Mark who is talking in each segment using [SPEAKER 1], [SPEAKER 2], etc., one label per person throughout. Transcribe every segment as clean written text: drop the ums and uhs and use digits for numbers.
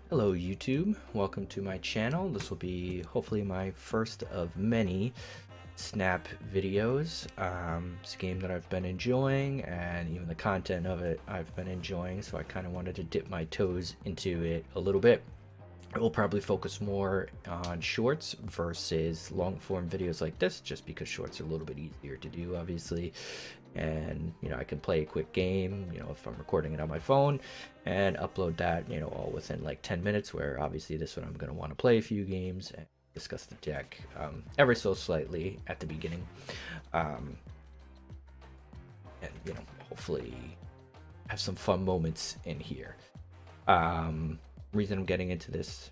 [SPEAKER 1] Hello YouTube, welcome to my channel. This will be hopefully my first of many Snap videos. It's a game that I've been enjoying, and even the content of it I've been enjoying, so I kind of wanted to dip my toes into it a little bit. I will probably focus more on shorts versus long form videos like this, just because shorts are a little bit easier to do, obviously. And I can play a quick game, if I'm recording it on my phone, and upload that, all within like 10 minutes. Where obviously this one I'm going to want to play a few games and discuss the deck ever so slightly at the beginning, um, and hopefully have some fun moments in here. Reason I'm getting into this,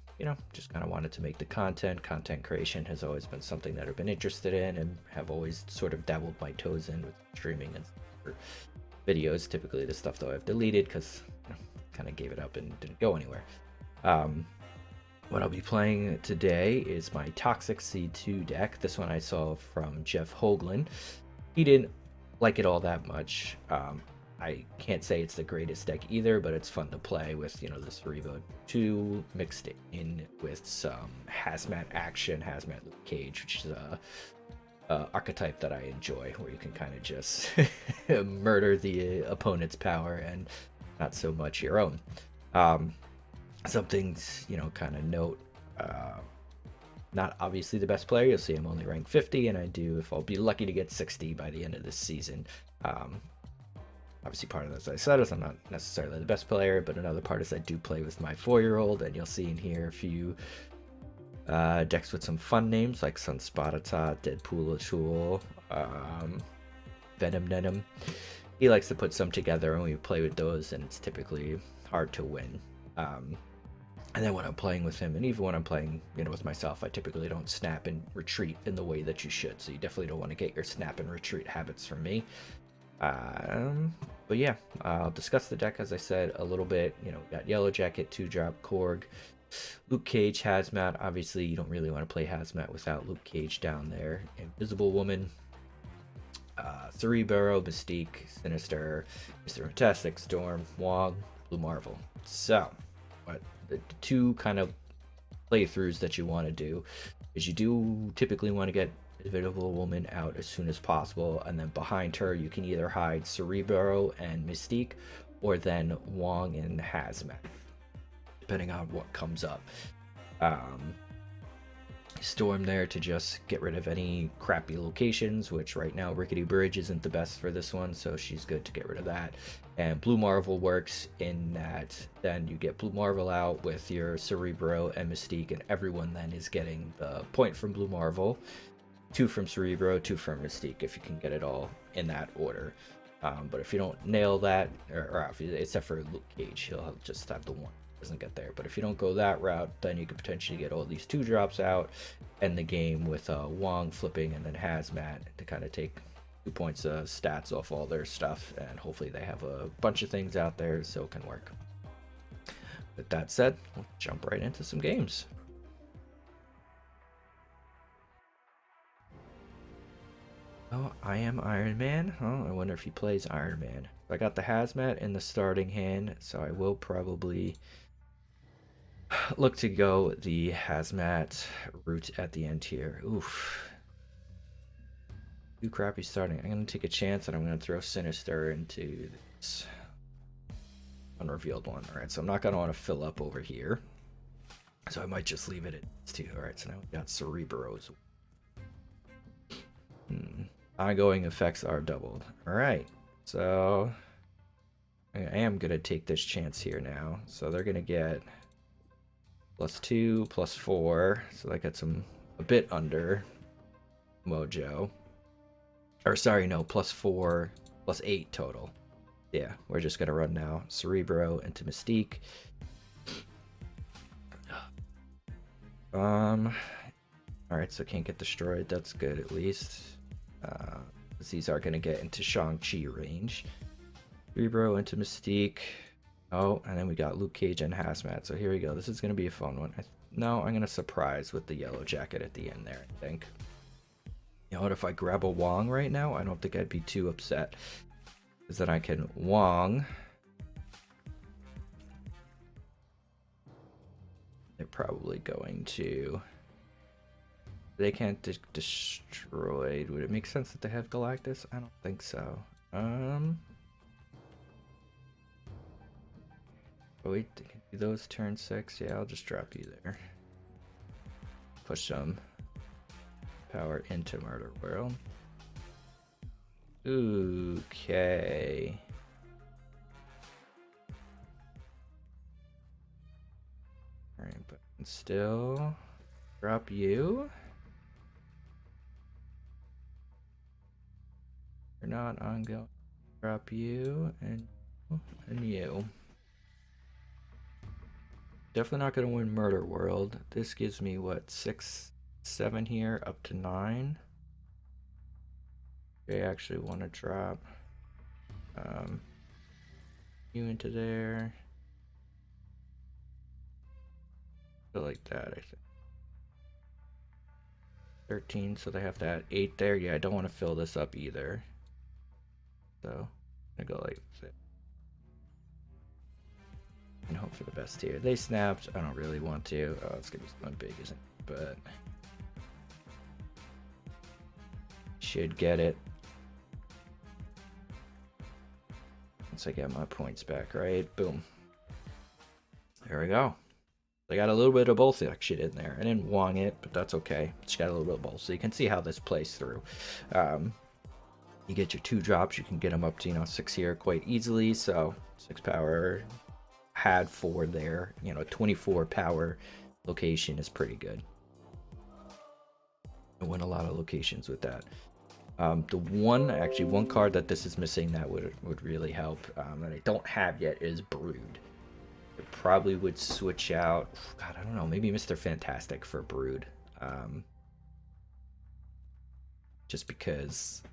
[SPEAKER 1] just kind of wanted to make the content creation has always been something that I've been interested in and have always sort of dabbled my toes in with streaming and videos. Typically the stuff that I've deleted because kind of gave it up and didn't go anywhere. What I'll be playing today is my Toxic C2 deck. This one I saw from Jeff Hoagland. He didn't like it all that much. I can't say it's the greatest deck either, but it's fun to play with, the Cerevo 2 mixed in with some Hazmat action, Hazmat Luke Cage, which is a archetype that I enjoy, where you can kind of just murder the opponent's power and not so much your own. Some things, kind of note, not obviously the best player. You'll see I'm only ranked 50, and if I'll be lucky to get 60 by the end of this season. Obviously, part of that, as I said, is I'm not necessarily the best player, but another part is I do play with my 4-year-old, and you'll see in here a few decks with some fun names like Sunspotata, Deadpool Tool, Venom Denim. He likes to put some together, and we play with those, and it's typically hard to win. And then when I'm playing with him, and even when I'm playing, with myself, I typically don't snap and retreat in the way that you should. So you definitely don't want to get your snap and retreat habits from me. But yeah, I'll discuss the deck, as I said, a little bit. We got Yellow Jacket, 2-drop Korg, Luke Cage, Hazmat. Obviously, you don't really want to play Hazmat without Luke Cage down there. Invisible Woman, Cerebro, Mystique, Sinister, Mr. Fantastic, Storm, Wong, Blue Marvel. So, but the two kind of playthroughs that you want to do is you do typically want to get Invisible Woman out as soon as possible, and then behind her you can either hide Cerebro and Mystique, or then Wong and Hazmat, depending on what comes up. Storm there to just get rid of any crappy locations, which right now Rickety Bridge isn't the best for this one, so she's good to get rid of that. And Blue Marvel works in that then you get Blue Marvel out with your Cerebro and Mystique, and everyone then is getting the point from Blue Marvel, 2 from Cerebro, 2 from Mystique, if you can get it all in that order. But if you don't nail that, or except for Luke Cage, he'll just have the one. Doesn't get there. But if you don't go that route, then you could potentially get all these 2-drops out, end the game with Wong flipping and then Hazmat to kind of take 2 points of stats off all their stuff, and hopefully they have a bunch of things out there so it can work. With that said, we'll jump right into some games. Oh, I am Iron Man. Oh, I wonder if he plays Iron Man. I got the Hazmat in the starting hand, so I will probably look to go the Hazmat route at the end here. Oof. Too crappy starting. I'm going to take a chance, and I'm going to throw Sinister into this unrevealed one. Alright, so I'm not going to want to fill up over here. So I might just leave it at 2. Alright, so now we've got Cerebros. Ongoing effects are doubled. Alright, so I am going to take this chance here now. So they're going to get +2, +4. So that gets them a bit under Mojo. Or sorry, no, +4, +8 total. Yeah, we're just going to run now Cerebro into Mystique. Alright, so can't get destroyed. That's good, at least. These are going to get into Shang-Chi range. Cerebro into Mystique. Oh, and then we got Luke Cage and Hazmat. So here we go. This is going to be a fun one. No, I'm going to surprise with the Yellow Jacket at the end there, I think. You know what? If I grab a Wong right now, I don't think I'd be too upset. Because then I can Wong they're probably going to. They can't destroy. Would it make sense that they have Galactus? I don't think so. Oh wait, they can do those turn 6. Yeah, I'll just drop you there. Push some power into Murder World. Okay. Alright, but still drop you. You're not ongoing. Drop you and you. Definitely not going to win Murder World. This gives me what, 6, 7 here, up to 9. They actually want to drop you into there. So like that, I think. 13, so they have to add 8 there. Yeah, I don't want to fill this up either. So I'm gonna go like this. And hope for the best here. They snapped. I don't really want to. Oh, it's gonna be something big, isn't it? But should get it once I get my points back, right? Boom. There we go. I got a little bit of both that shit in there. I didn't wong it, but that's okay. Just got a little bit of both, so you can see how this plays through. You get your 2 drops, you can get them up to 6 here quite easily. So 6 power. Had 4 there, 24 power location is pretty good. I win a lot of locations with that. The one card that this is missing that would really help that I don't have yet is Brood. I probably would switch out, God, I don't know, maybe Mr. Fantastic for Brood. Just because,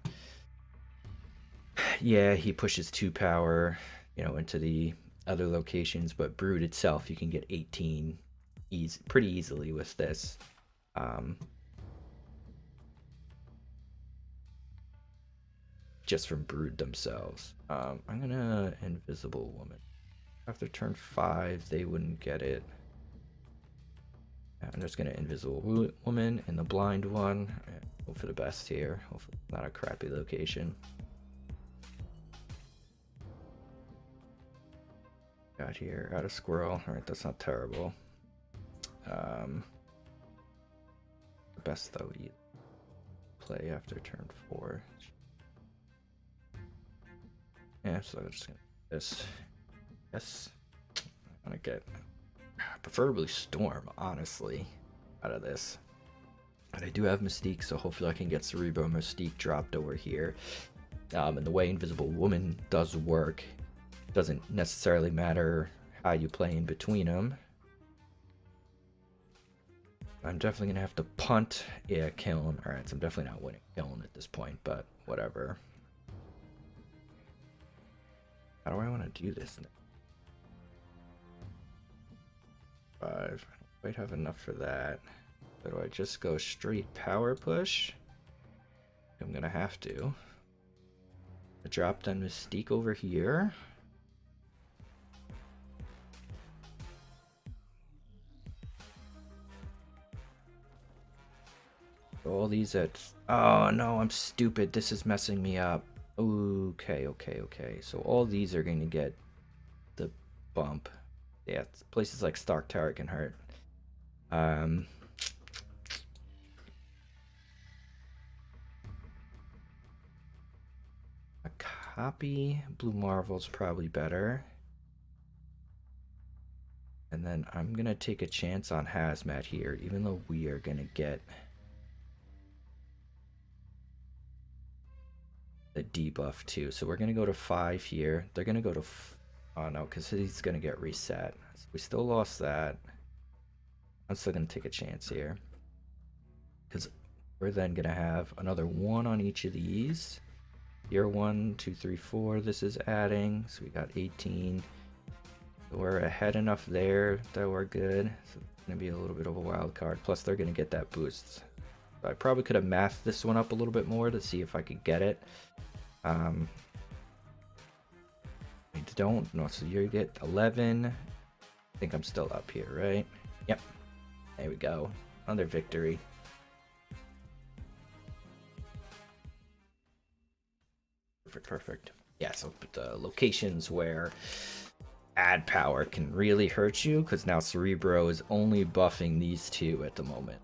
[SPEAKER 1] yeah, he pushes 2 power, into the other locations, but Brood itself you can get 18 pretty easily with this. Just from Brood themselves. I'm gonna Invisible Woman. After turn 5 they wouldn't get it. I'm just gonna Invisible Woman and the blind one. Hope for the best here. Hopefully not a crappy location. Got here, out of squirrel. Alright, that's not terrible. Best though, play after turn 4. Yeah, so I'm just gonna do this. Yes. I'm gonna get preferably Storm, honestly, out of this. But I do have Mystique, so hopefully I can get Cerebro Mystique dropped over here. And the way Invisible Woman does work, doesn't necessarily matter how you play in between them. I'm definitely gonna have to punt. Yeah, Kiln. Alright, so I'm definitely not winning Kiln at this point, but whatever. How do I want to do this now? 5. I don't quite have enough for that. So do I just go straight power push? I'm gonna have to. Drop down Mystique over here. All these at... Oh no, I'm stupid. This is messing me up. Okay. So all these are going to get the bump. Yeah, places like Stark Tower can hurt. A copy Blue Marvel's probably better. And then I'm going to take a chance on Hazmat here, even though we are going to get the debuff too. So we're going to go to 5 here. They're going to go to... Oh no, because he's going to get reset. So we still lost that. I'm still going to take a chance here. Because we're then going to have another 1 on each of these. Here 1, 2, 3, 4. This is adding. So we got 18. So we're ahead enough there that we're good. So it's going to be a little bit of a wild card. Plus they're going to get that boost. So I probably could have mathed this one up a little bit more to see if I could get it. I don't know. So you get 11. I think I'm still up here, right? Yep. There we go. Another victory. Perfect. Yeah, so the locations where add power can really hurt you, because now Cerebro is only buffing these two at the moment.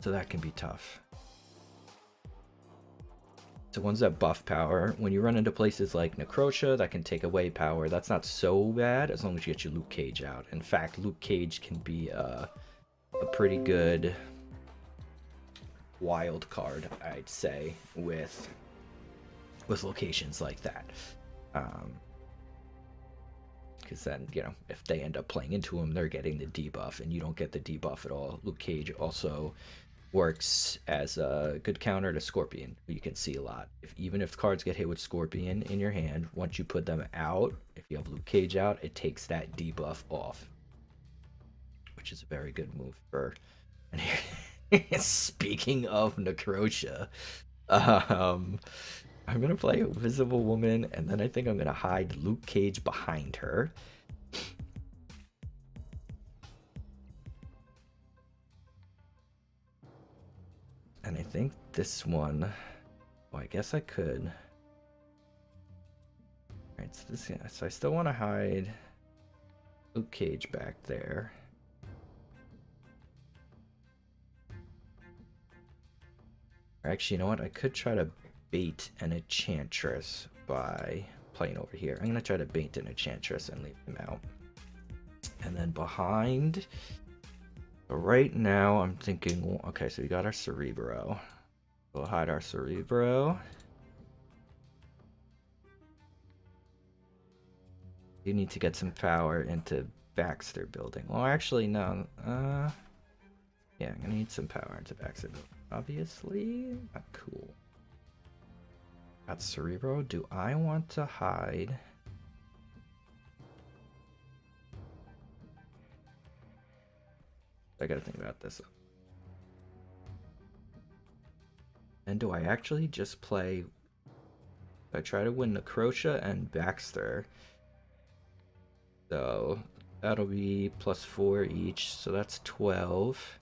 [SPEAKER 1] So that can be tough. So ones that buff power, when you run into places like Necrotia that can take away power, that's not so bad as long as you get your Luke Cage out. In fact, Luke Cage can be a pretty good wild card, I'd say, with locations like that. Because then, you know, if they end up playing into him, they're getting the debuff, and you don't get the debuff at all. Luke Cage also works as a good counter to Scorpion, who you can see a lot. Even if cards get hit with Scorpion in your hand, once you put them out, if you have Luke Cage out, it takes that debuff off, which is a very good move for. Speaking of Necrotia, I'm gonna play Invisible Woman, and then I think I'm gonna hide Luke Cage behind her. And I think this one, well, I guess I could. Alright, so this, yeah, so I still want to hide Luke Cage back there. Or actually, you know what? I could try to bait an Enchantress by playing over here. I'm gonna try to bait an Enchantress and leave him out. And then behind, so right now I'm thinking, okay, so we got our Cerebro. We'll hide our Cerebro. You need to get some power into Baxter building. Well, actually, no. Yeah, I'm gonna need some power into Baxter building. Obviously, not cool. Got Cerebro. Do I want to hide? I gotta think about this. And do I actually just play? I try to win Necrotia and Baxter. So that'll be +4 each. So that's 12.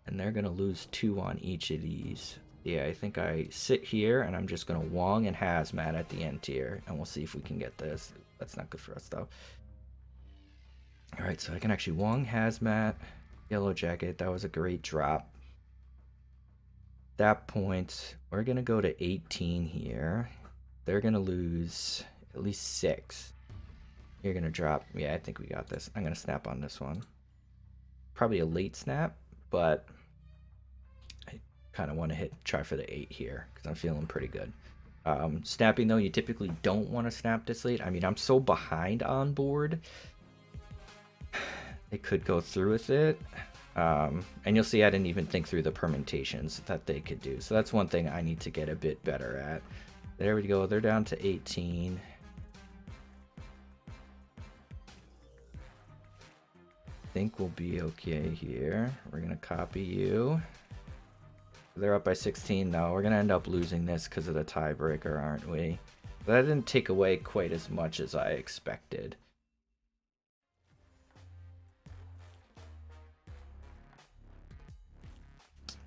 [SPEAKER 1] And they're gonna lose 2 on each of these. Yeah, I think I sit here and I'm just gonna Wong and Hazmat at the end tier, and we'll see if we can get this. That's not good for us though. Alright, so I can actually Wong, Hazmat, Yellow Jacket. That was a great drop. At that point, we're gonna go to 18 here. They're gonna lose at least 6. You're gonna drop. Yeah, I think we got this. I'm gonna snap on this one. Probably a late snap, but I kind of want to try for the 8 here because I'm feeling pretty good. Snapping though, you typically don't want to snap this late. I mean, I'm so behind on board. They could go through with it. And you'll see I didn't even think through the permutations that they could do. So that's one thing I need to get a bit better at. There we go. They're down to 18. I think we'll be okay here. We're going to copy you. They're up by 16 now. We're going to end up losing this because of the tiebreaker, aren't we? That didn't take away quite as much as I expected.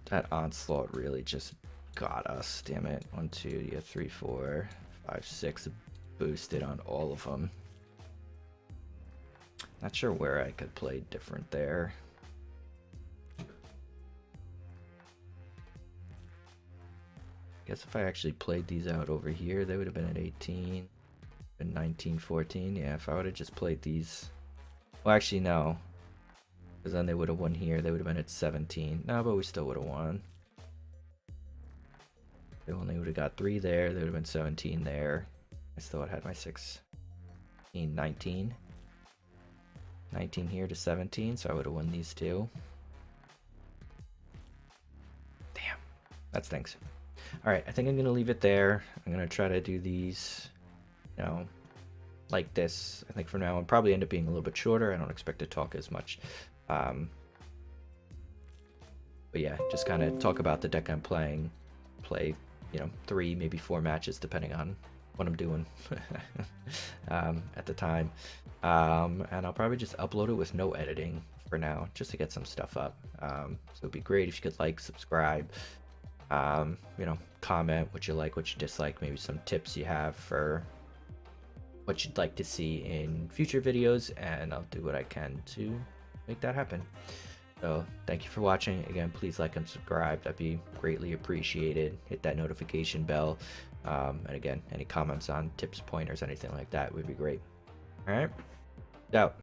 [SPEAKER 1] That onslaught really just got us. Damn it. 1, 2, yeah, 3, 4, 5, 6 boosted on all of them. Not sure where I could play different there. Guess if I actually played these out over here, they would have been at 18 and 19, 14. Yeah, if I would have just played these. Well, actually, no. Because then they would have won here. They would have been at 17. No, but we still would have won. They only would have got 3 there. They would have been 17 there. I still would have had my 16, 19. 19 here to 17, so I would have won these two. Damn, that stinks. All right, I think I'm gonna leave it there. I'm gonna try to do these, you know, like this. I think for now, I'll probably end up being a little bit shorter. I don't expect to talk as much. But yeah, just kind of talk about the deck I'm playing. Play, you know, 3, maybe 4 matches, depending on what I'm doing at the time. And I'll probably just upload it with no editing for now, just to get some stuff up. So it'd be great if you could like, subscribe, you know, comment what you like, what you dislike, maybe some tips you have for what you'd like to see in future videos, and I'll do what I can to make that happen. So thank you for watching. Again, please like and subscribe. That'd be greatly appreciated. Hit that notification bell. And again, any comments on tips, pointers, anything like that would be great. All right, out.